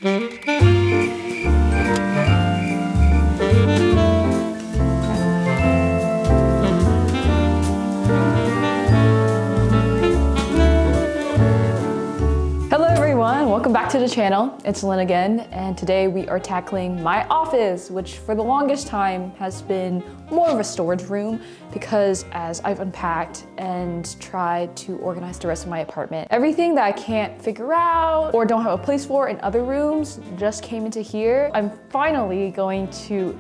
Welcome back to the channel. It's Lynn again, and today we are tackling my office, which for the longest time has been more of a storage room because as I've unpacked and tried to organize the rest of my apartment, everything that I can't figure out or don't have a place for in other rooms just came into here. I'm finally going to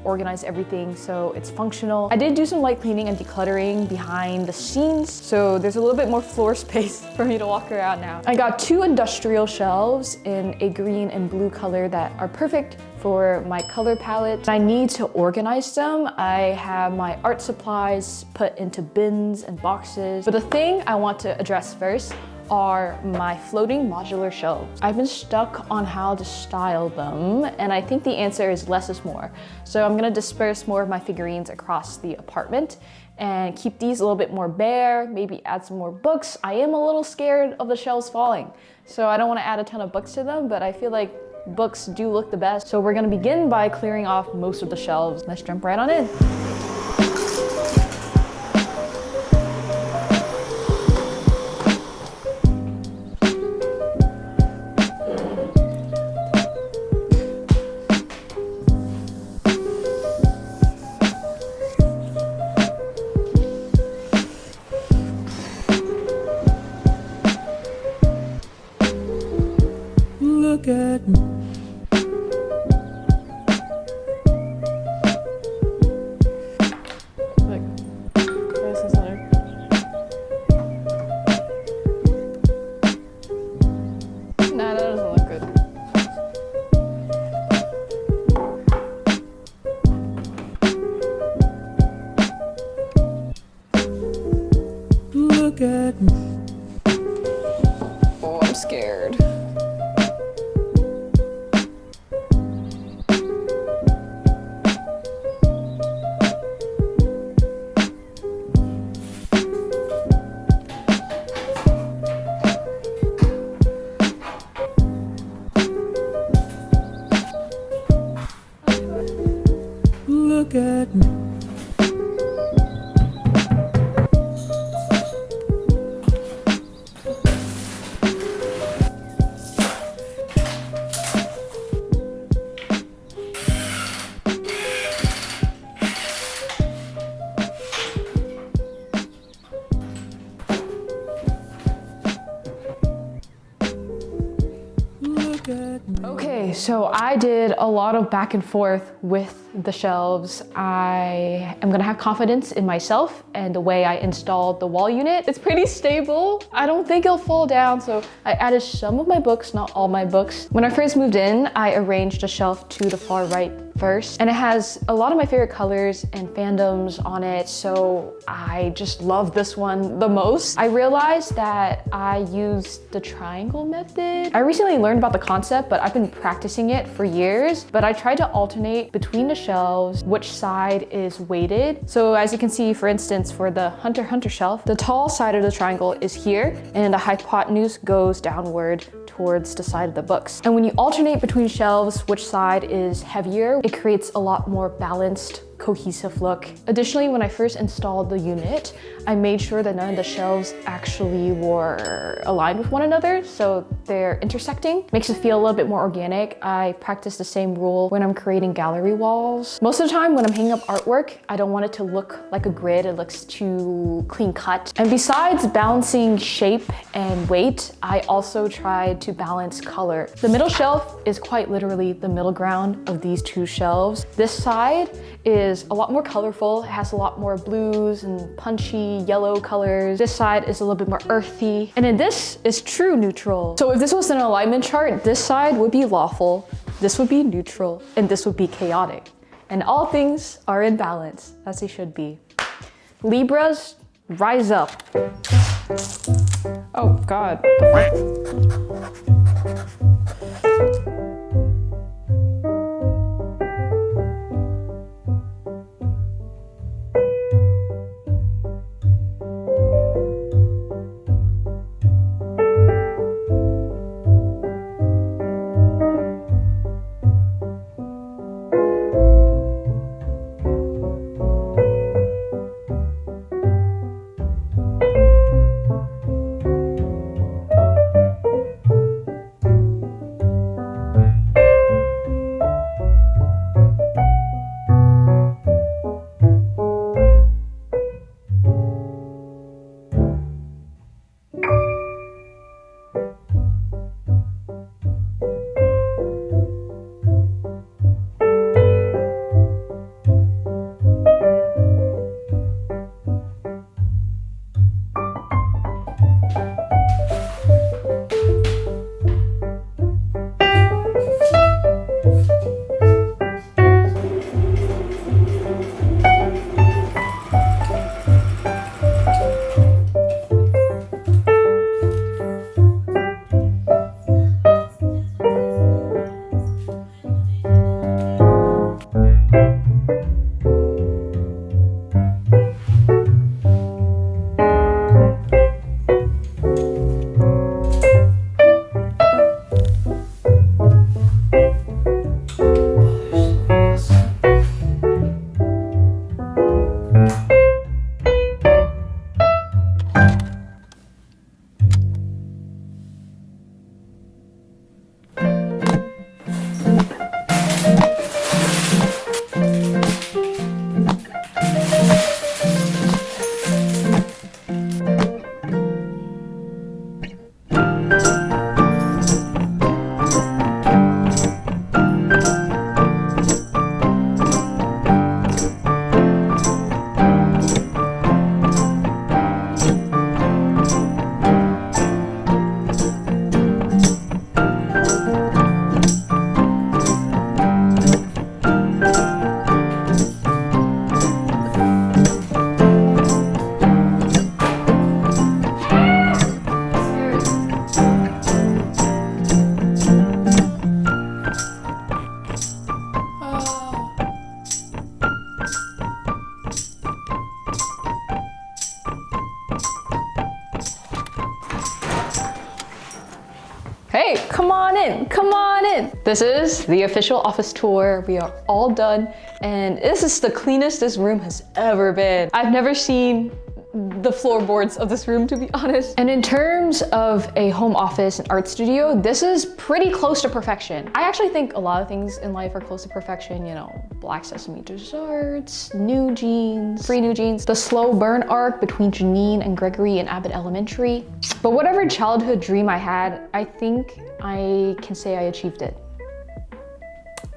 organize everything so it's functional. I did do some light cleaning and decluttering behind the scenes, so there's a little bit more floor space for me to walk around now. I got two industrial shelves in a green and blue color that are perfect for my color palette. I need to organize them. I have my art supplies put into bins and boxes. But the thing I want to address first are my floating modular shelves. I've been stuck on how to style them, and I think the answer is less is more. So I'm gonna disperse more of my figurines across the apartment and keep these a little bit more bare, maybe add some more books. I am a little scared of the shelves falling, so I don't wanna add a ton of books to them, but I feel like books do look the best. So we're gonna begin by clearing off most of the shelves. Let's jump right on in. Look at me. Look at me. Oh, I'm scared. Look at me. Okay, so I did a lot of back and forth with the shelves. I am gonna have confidence in myself and the way I installed the wall unit. It's pretty stable. I don't think it'll fall down, so I added some of my books, not all my books. When I first moved in, I arranged the shelf to the far right first, and it has a lot of my favorite colors and fandoms on it, so I just love this one the most. I realized that I used the triangle method. I recently learned about the concept, but I've been practicing it for years, but I tried to alternate between the shelves, which side is weighted. So as you can see, for instance, for the Hunter x Hunter shelf, the tall side of the triangle is here, and the hypotenuse goes downward towards the side of the books. And when you alternate between shelves, which side is heavier, it creates a lot more balanced, cohesive look. Additionally, when I first installed the unit, I made sure that none of the shelves actually were aligned with one another, so they're intersecting. Makes it feel a little bit more organic. I practice the same rule when I'm creating gallery walls. Most of the time when I'm hanging up artwork, I don't want it to look like a grid. It looks too clean cut. And besides balancing shape and weight, I also tried to balance color. The middle shelf is quite literally the middle ground of these two shelves. This side is a lot more colorful. It has a lot more blues and punchy yellow colors. This side is a little bit more earthy. And then this is true neutral. So if this was an alignment chart, this side would be lawful, this would be neutral, and this would be chaotic. And all things are in balance, as they should be. Libras, rise up. Oh God. on in. This is the official office tour. We are all done, and this is the cleanest this room has ever been. I've never seen the floorboards of this room, to be honest. And in terms of a home office and art studio, this is pretty close to perfection. I actually think a lot of things in life are close to perfection, you know, Black Sesame desserts, new jeans, free new jeans, the slow burn arc between Janine and Gregory in Abbott Elementary. But whatever childhood dream I had, I think I can say I achieved it.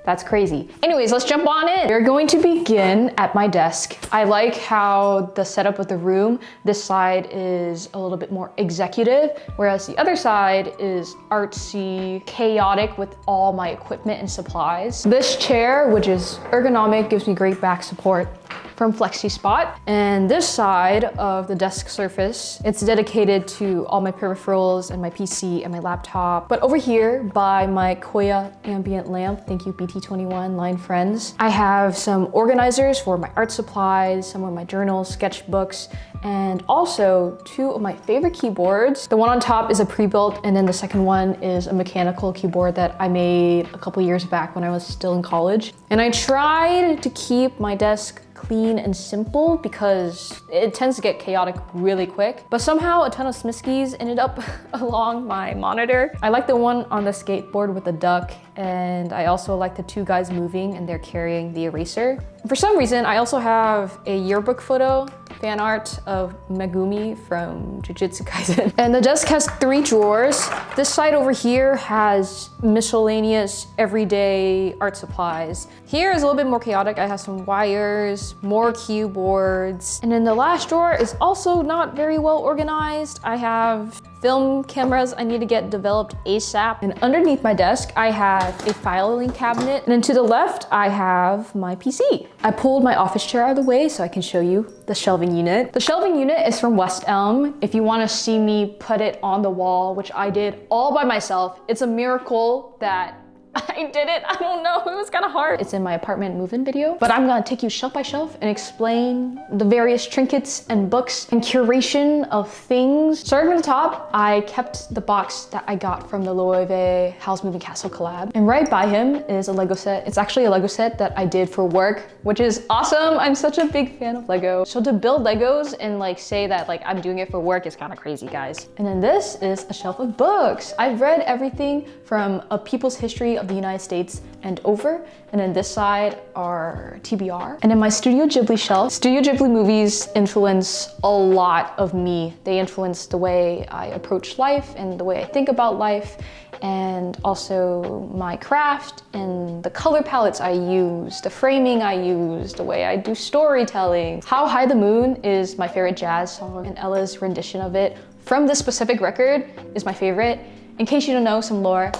That's crazy. Anyways, let's jump on in. We're going to begin at my desk. I like how the setup of the room, this side is a little bit more executive, whereas the other side is artsy, chaotic with all my equipment and supplies. This chair, which is ergonomic, gives me great back support from Flexi Spot. And this side of the desk surface, it's dedicated to all my peripherals and my PC and my laptop. But over here by my Koya ambient lamp, thank you BT21 line friends, I have some organizers for my art supplies, some of my journals, sketchbooks, and also two of my favorite keyboards. The one on top is a pre-built, and then the second one is a mechanical keyboard that I made a couple years back when I was still in college. And I tried to keep my desk clean and simple because it tends to get chaotic really quick. But somehow a ton of Smiskies ended up along my monitor. I like the one on the skateboard with the duck, and I also like the two guys moving and they're carrying the eraser. For some reason, I also have a yearbook photo, fan art of Megumi from Jujutsu Kaisen. And the desk has 3 drawers. This side over here has miscellaneous everyday art supplies. Here is a little bit more chaotic. I have some wires, more keyboards. And then the last drawer is also not very well organized. I have film cameras I need to get developed ASAP. And underneath my desk, I have a filing cabinet. And then to the left, I have my PC. I pulled my office chair out of the way so I can show you the shelving unit. The shelving unit is from West Elm. If you want to see me put it on the wall, which I did all by myself, it's a miracle that I did it. I don't know, it was kind of hard. It's in my apartment move-in video, but I'm gonna take you shelf by shelf and explain the various trinkets and books and curation of things. Starting from the top, I kept the box that I got from the Loewe House Moving Castle collab. And right by him is a Lego set. It's actually a Lego set that I did for work, which is awesome. I'm such a big fan of Lego. So to build Legos and like say that like I'm doing it for work is kind of crazy, guys. And then this is a shelf of books. I've read everything from A People's History of the United States and over, and then this side are TBR. And then my Studio Ghibli shelf. Studio Ghibli movies influence a lot of me. They influence the way I approach life and the way I think about life, and also my craft and the color palettes I use, the framing I use, the way I do storytelling. How High the Moon is my favorite jazz song, and Ella's rendition of it from this specific record is my favorite. In case you don't know some lore,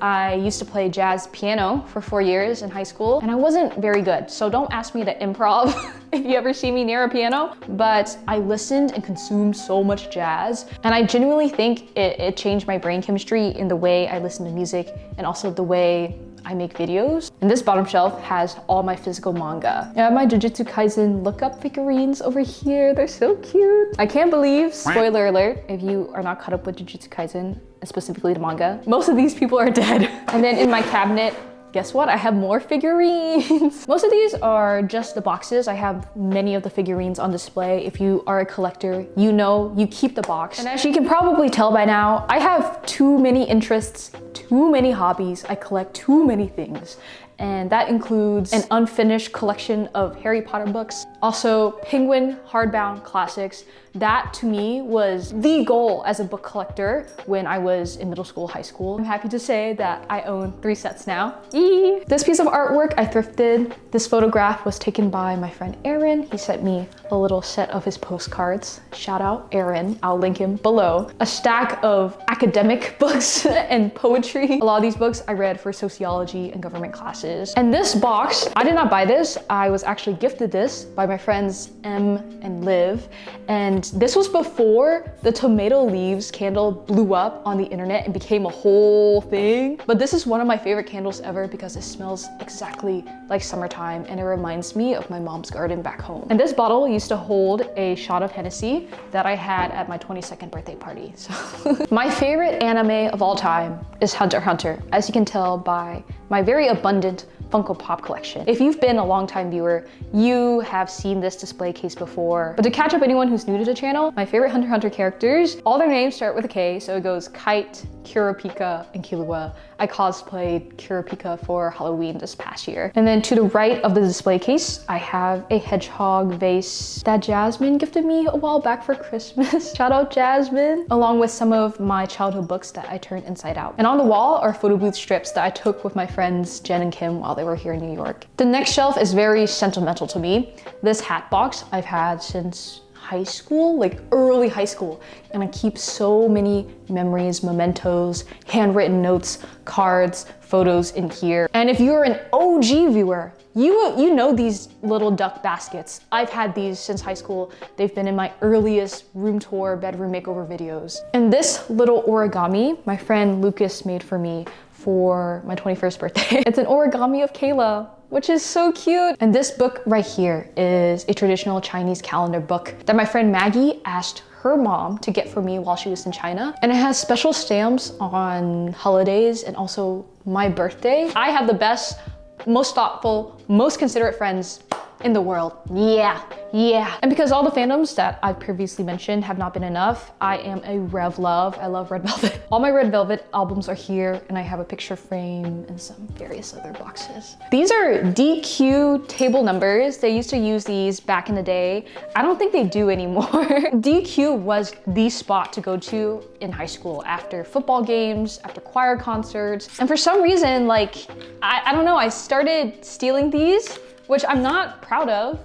I used to play jazz piano for 4 years in high school, and I wasn't very good, so don't ask me to improv if you ever see me near a piano. But I listened and consumed so much jazz, and I genuinely think it changed my brain chemistry in the way I listen to music and also the way I make videos. And this bottom shelf has all my physical manga. I have my Jujutsu Kaisen look-up figurines over here. They're so cute. I can't believe, spoiler alert, if you are not caught up with Jujutsu Kaisen, and specifically the manga, most of these people are dead. And then in my cabinet, guess what? I have more figurines. Most of these are just the boxes. I have many of the figurines on display. If you are a collector, you know you keep the box. And as you can probably tell by now, I have too many interests, too many hobbies. I collect too many things. And that includes an unfinished collection of Harry Potter books, also Penguin hardbound classics. That to me was the goal as a book collector when I was in middle school, high school. I'm happy to say that I own 3 sets now. Eee! This piece of artwork I thrifted. This photograph was taken by my friend Aaron. He sent me a little set of his postcards. Shout out Aaron, I'll link him below. A stack of academic books and poetry. A lot of these books I read for sociology and government classes. boxes. And this box, I did not buy this. I was actually gifted this by my friends Em and Liv. And this was before the tomato leaves candle blew up on the internet and became a whole thing. But this is one of my favorite candles ever because it smells exactly like summertime and it reminds me of my mom's garden back home. And this bottle used to hold a shot of Hennessy that I had at my 22nd birthday party. So my favorite anime of all time is Hunter x Hunter, as you can tell by my very abundant Funko Pop collection. If you've been a longtime viewer, you have seen this display case before. But to catch up anyone who's new to the channel, my favorite Hunter x Hunter characters, all their names start with a K, so it goes Kite, Kurapika, and Killua. I cosplayed Kurapika for Halloween this past year. And then to the right of the display case, I have a hedgehog vase that Jasmine gifted me a while back for Christmas. Shout out Jasmine. Along with some of my childhood books that I turned inside out. And on the wall are photo booth strips that I took with my friends Jen and Kim while they were here in New York. The next shelf is very sentimental to me. This hat box I've had since high school, like early high school. And I keep so many memories, mementos, handwritten notes, cards, photos in here. And if you're an OG viewer, you know these little duck baskets. I've had these since high school. They've been in my earliest room tour, bedroom makeover videos. And this little origami, my friend Lucas made for me for my 21st birthday. It's an origami of Kayla, which is so cute. And this book right here is a traditional Chinese calendar book that my friend Maggie asked her mom to get for me while she was in China. And it has special stamps on holidays and also my birthday. I have the best, most thoughtful, most considerate friends in the world. Yeah. And because all the fandoms that I've previously mentioned have not been enough, I am a Rev Love. I love Red Velvet. All my Red Velvet albums are here and I have a picture frame and some various other boxes. These are DQ table numbers. They used to use these back in the day. I don't think they do anymore. DQ was the spot to go to in high school after football games, after choir concerts. And for some reason, like, I don't know, I started stealing these, which I'm not proud of,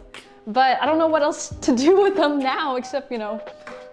but I don't know what else to do with them now except, you know,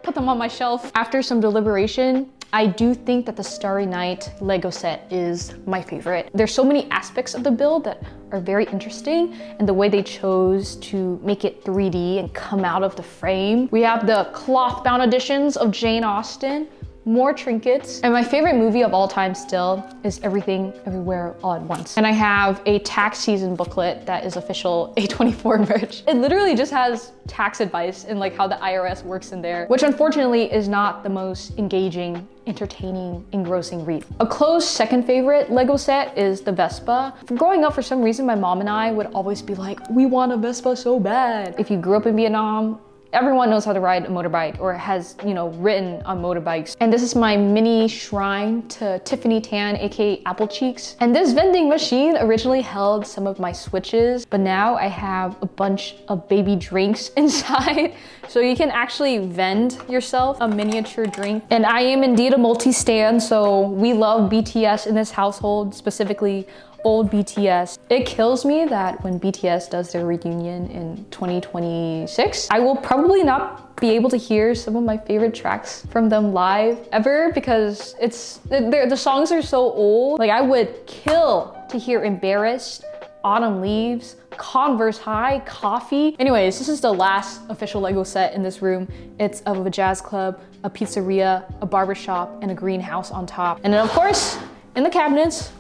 put them on my shelf. After some deliberation, I do think that the Starry Night Lego set is my favorite. There's so many aspects of the build that are very interesting, and the way they chose to make it 3D and come out of the frame. We have the cloth bound editions of Jane Austen, more trinkets, and my favorite movie of all time still is Everything Everywhere All at Once. And I have a tax season booklet that is official A24 merch. It literally just has tax advice and like how the IRS works in there, which unfortunately is not the most engaging, entertaining, engrossing read. A close second favorite Lego set is the Vespa. Growing up, for some reason, my mom and I would always be like, we want a Vespa so bad. If you grew up in Vietnam, everyone knows how to ride a motorbike or has, you know, ridden on motorbikes. And this is my mini shrine to Tiffany Tan, aka Apple Cheeks. And this vending machine originally held some of my Switches, but now I have a bunch of baby drinks inside. So you can actually vend yourself a miniature drink. And I am indeed a multi-stan, so we love BTS in this household, specifically old BTS. It kills me that when BTS does their reunion in 2026, I will probably not be able to hear some of my favorite tracks from them live ever because the songs are so old. Like I would kill to hear Embarrassed, Autumn Leaves, Converse High, Coffee. Anyways, this is the last official Lego set in this room. It's of a jazz club, a pizzeria, a barbershop, and a greenhouse on top. And then of course, in the cabinets,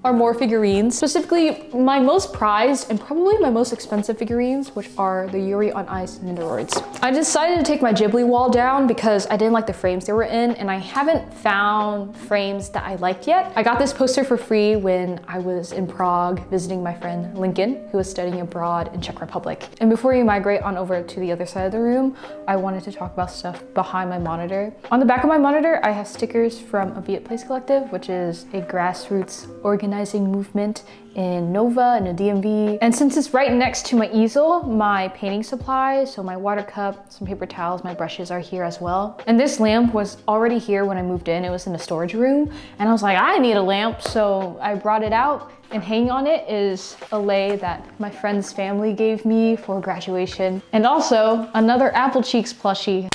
are more figurines, specifically my most prized and probably my most expensive figurines, which are the Yuri on Ice Nindoroids. I decided to take my Ghibli wall down because I didn't like the frames they were in, and I haven't found frames that I liked yet. I got this poster for free when I was in Prague visiting my friend Lincoln, who was studying abroad in Czech Republic. And before we migrate on over to the other side of the room, I wanted to talk about stuff behind my monitor. On the back of my monitor, I have stickers from a Viet Place Collective, which is a grassroots organizing movement in Nova and the DMV. And since it's right next to my easel, my painting supplies, so my water cup, some paper towels, my brushes are here as well. And this lamp was already here when I moved in. It was in the storage room. And I was like, I need a lamp. So I brought it out, and hanging on it is a lei that my friend's family gave me for graduation. And also another Apple Cheeks plushie.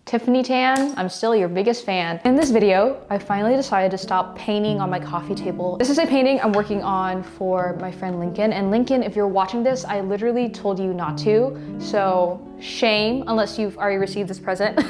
Tiffany tan, I'm still your biggest fan. In this video, I finally decided to stop painting on my coffee table. This is a painting I'm working on for my friend Lincoln. And Lincoln, if you're watching this, I literally told you not to. So shame, unless you've already received this present.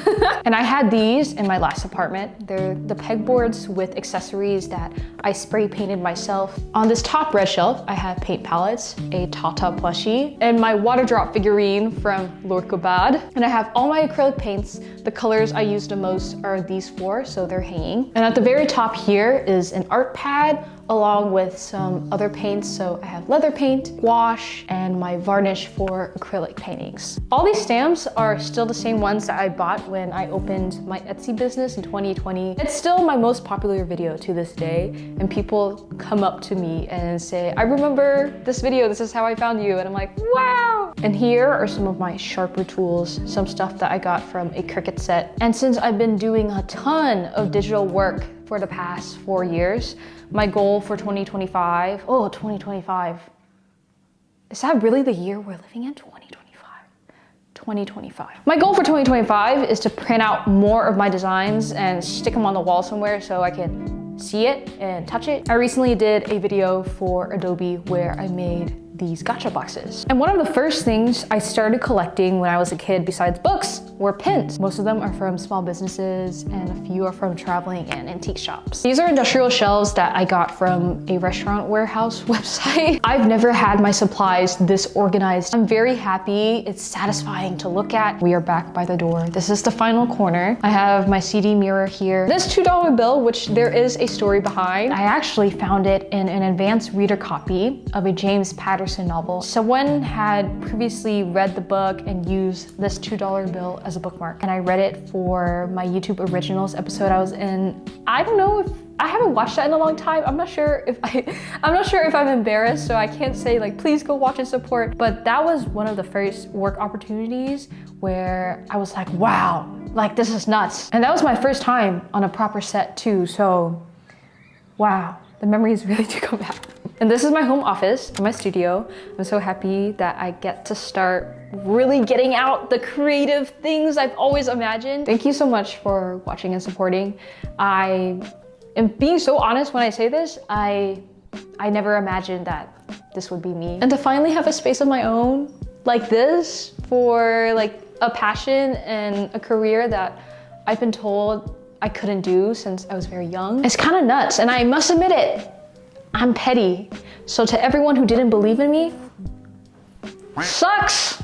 And I had these in my last apartment. They're the pegboards with accessories that I spray painted myself. On this top red shelf, I have paint palettes, a Tata plushie, and my water drop figurine from Lorkabad. And I have all my acrylic paints. The colors I use the most are these four, so they're hanging. And at the very top here is an art pad along with some other paints. So I have leather paint, gouache, and my varnish for acrylic paintings. All these stamps are still the same ones that I bought when I opened my Etsy business in 2020. It's still my most popular video to this day, and people come up to me and say, I remember this video, this is how I found you. And I'm like, wow. And here are some of my sharper tools, some stuff that I got from a Cricut set. And since I've been doing a ton of digital work for the past 4 years, my goal for 2025, 2025. Is that really the year we're living in? 2025. My goal for 2025 is to print out more of my designs and stick them on the wall somewhere so I can see it and touch it. I recently did a video for Adobe where I made these gacha boxes. And one of the first things I started collecting when I was a kid, besides books, were pins. Most of them are from small businesses and a few are from traveling and antique shops. These are industrial shelves that I got from a restaurant warehouse website. I've never had my supplies this organized. I'm very happy. It's satisfying to look at. We are back by the door. This is the final corner. I have my CD mirror here. This $2 bill, which there is a story behind. I actually found it in an advanced reader copy of a James Patterson novel. Someone had previously read the book and used this $2 bill as a bookmark. And I read it for my YouTube Originals episode I was in. I don't know if I haven't watched that in a long time. I'm not sure if I'm embarrassed, so I can't say like, please go watch and support. But that was one of the first work opportunities where I was like, wow, like this is nuts. And that was my first time on a proper set too. So wow, the memories really do come back. And this is my home office, my studio. I'm so happy that I get to start really getting out the creative things I've always imagined. Thank you so much for watching and supporting. I am being so honest when I say this. I never imagined that this would be me. And to finally have a space of my own like this for like a passion and a career that I've been told I couldn't do since I was very young. It's kind of nuts, and I must admit it. I'm petty. So to everyone who didn't believe in me, sucks.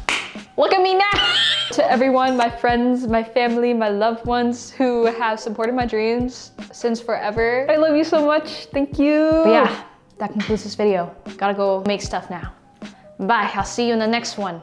Look at me now. To everyone, my friends, my family, my loved ones who have supported my dreams since forever. I love you so much. Thank you. But yeah, that concludes this video. Gotta go make stuff now. Bye, I'll see you in the next one.